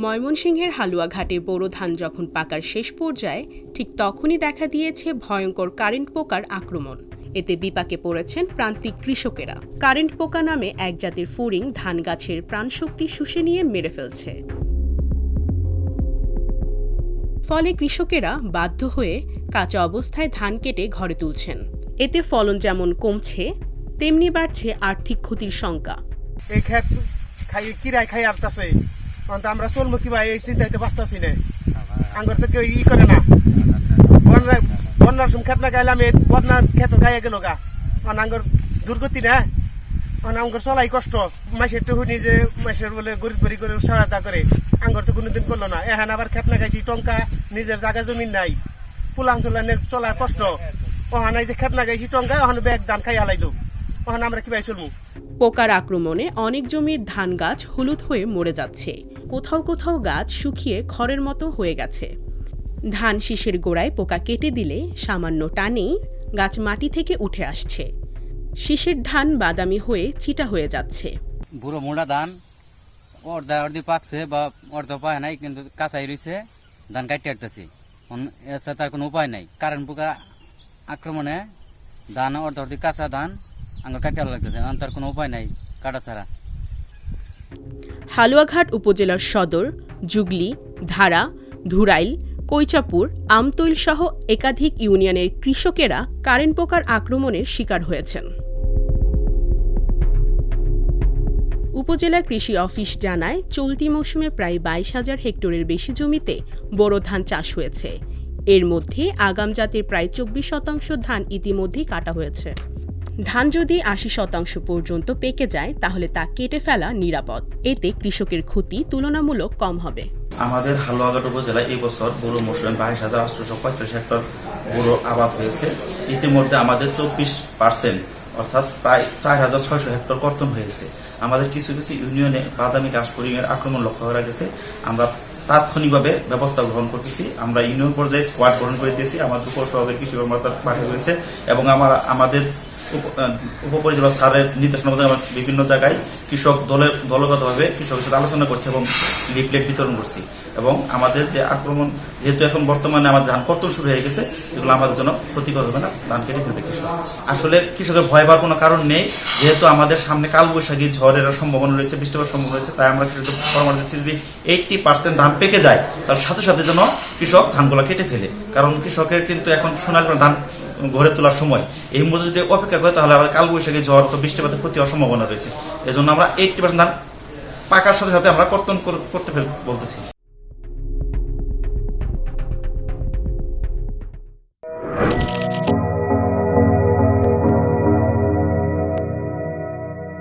ময়মনসিংহের হালুয়াঘাটে বোরো ধান যখন পাকার শেষ পর্যায়ে ঠিক তখনই দেখা দিয়েছে ভয়ঙ্কর কারেন্ট পোকার আক্রমণ। এতে বিপাকে পড়েছেন প্রান্তিক কৃষকেরা। কারেন্ট পোকা নামে এক জাতের ফড়িং ধান গাছের প্রাণশক্তি শুষে নিয়ে মেরে ফেলছে। ফলে কৃষকেরা বাধ্য হয়ে কাঁচা অবস্থায় ধান কেটে ঘরে তুলছেন। এতে ফলন যেমন কমছে, তেমনি বাড়ছে আর্থিক ক্ষতির শঙ্কা। এই ক্ষেত কিরায় খাই আসতেছে, আমরা চলবো কি ভাই এই চিন্তাইতে বাঁচতেছি না। আঙ্গর তো কেউ করে না, বন্যার সময় ক্ষেত না গাইলাম, বন্যার ক্ষেত গাইয়া গেল গা, আঙ্গর দুর্গতি না, আঙ্গর চলাই কষ্ট। মাসের তো শুনি যে মাসের বলে গরিব গরিব করে সহায়তা করে, আঙ্গর তো কোনোদিন করলো না। এখন আবার ক্ষেত না গাইছি, টঙ্কা নিজের জায়গা জমিন নাই, পুলাং চলানের চলার কষ্ট। ওখানে যে ক্ষেত না গাইছি টঙ্কা, ওখানে ব্যাগ ধান খাই হালাইলো, ওখানে আমরা কি ভাই চলবো। পোকার আক্রমণে অনেক জমির ধান গাছ হলুদ হয়ে মরে যাচ্ছে, কোথাও কোথাও গাছ শুকিয়ে খড়ের মতো হয়ে গেছে। ধান শীষের গোড়ায় পোকা কেটে দিলে সামান্য টানেই গাছ মাটি থেকে উঠে আসছে। শীষের ধান বাদামি হয়ে চিটা হয়ে যাচ্ছে। বুড়ো মোড়া ধান অর্ধি পাকছে বা অর্ধ পায় নাই, কিন্তু কাঁচাই রয়েছে, ধান কাটতে আসতেছি। এছাড়া তার কোনো উপায় নাই। কারেন্ট পোকা আক্রমণে ধান অর্ধি কাঁচা ধান আঙ্গুর কাটতে লাগতেছে, তার কোনো উপায় নাই কাটা ছাড়া। হালুয়াঘাট উপজেলার সদর, জুগলি, ধারা, ধুরাইল, কৈচাপুর, আমতৈল সহ একাধিক ইউনিয়নের কৃষকেরা কারেন্ট পোকার আক্রমণের শিকার হয়েছেন। উপজেলা কৃষি অফিস জানায়, চলতি মৌসুমে প্রায় 22,000 হেক্টরের বেশি জমিতে বোরো ধান চাষ হয়েছে। এর মধ্যে আগাম জাতের প্রায় 24% ধান ইতিমধ্যেই কাটা হয়েছে। ধান যদি 80% পর্যন্ত পেকে যায়, তাহলে তা কেটে ফেলা নিরাপদ। এতে কৃষকের ক্ষতি তুলনামূলক কম হবে। আমাদের হালুয়াঘাট উপজেলায় এই বছর বোরো মৌসুমে 22,845 হেক্টর বোরো আবাদ হয়েছে। ইতিমধ্যে আমাদের 24% অর্থাৎ প্রায় 4,600 হেক্টর কর্তন হয়েছে। আমাদের কিছু কিছু ইউনিয়নে বাদামি ঘাস ফড়িংয়ের আক্রমণ লক্ষ্য করা গেছে। আমরা তাৎক্ষণিকভাবে ব্যবস্থা গ্রহণ করতেছি। আমরা ইউনিয়ন পর্যায়ে স্কোয়াড গঠন করে দিয়েছি। আমাদের উপসভাপতি কৃষি কর্মকর্তা পাঠিয়ে হয়েছে এবং আমাদের উপপরিচালক স্যারের নির্দেশনা মধ্যে আমরা বিভিন্ন জায়গায় কৃষক দলগতভাবে কৃষকের সাথে আলোচনা করছি এবং লিফলেট বিতরণ করছি। এবং আমাদের যে আক্রমণ, যেহেতু এখন বর্তমানে আমাদের ধান কর্তন শুরু হয়ে গেছে, এগুলো আমাদের জন্য ক্ষতিকর হবে না, ধান কেটে ফেলবে কৃষক। আসলে কৃষকের ভয় পাওয়ার কোনো কারণ নেই, যেহেতু আমাদের সামনে কালবৈশাখী ঝড়ের সম্ভাবনা রয়েছে, বৃষ্টিপাতের সম্ভাবনা রয়েছে। তাই আমরা কৃষক পরামর্শ দিচ্ছি, যদি 80% ধান পেকে যায়, তার সাথে সাথে যেন কৃষক ধানগুলো কেটে ফেলে। কারণ কৃষকের কিন্তু এখন সোনালী ধান ঘরে তোলার সময়, এই মধ্যে যদি অপেক্ষা করে তাহলে আমাদের কালবৈশাখী ঝড় তো বৃষ্টিপাতে ক্ষতি হওয়ার সম্ভাবনা রয়েছে। এই জন্য আমরা 80% ধান পাকার সাথে সাথে আমরা কর্তন করতে বলতেছি।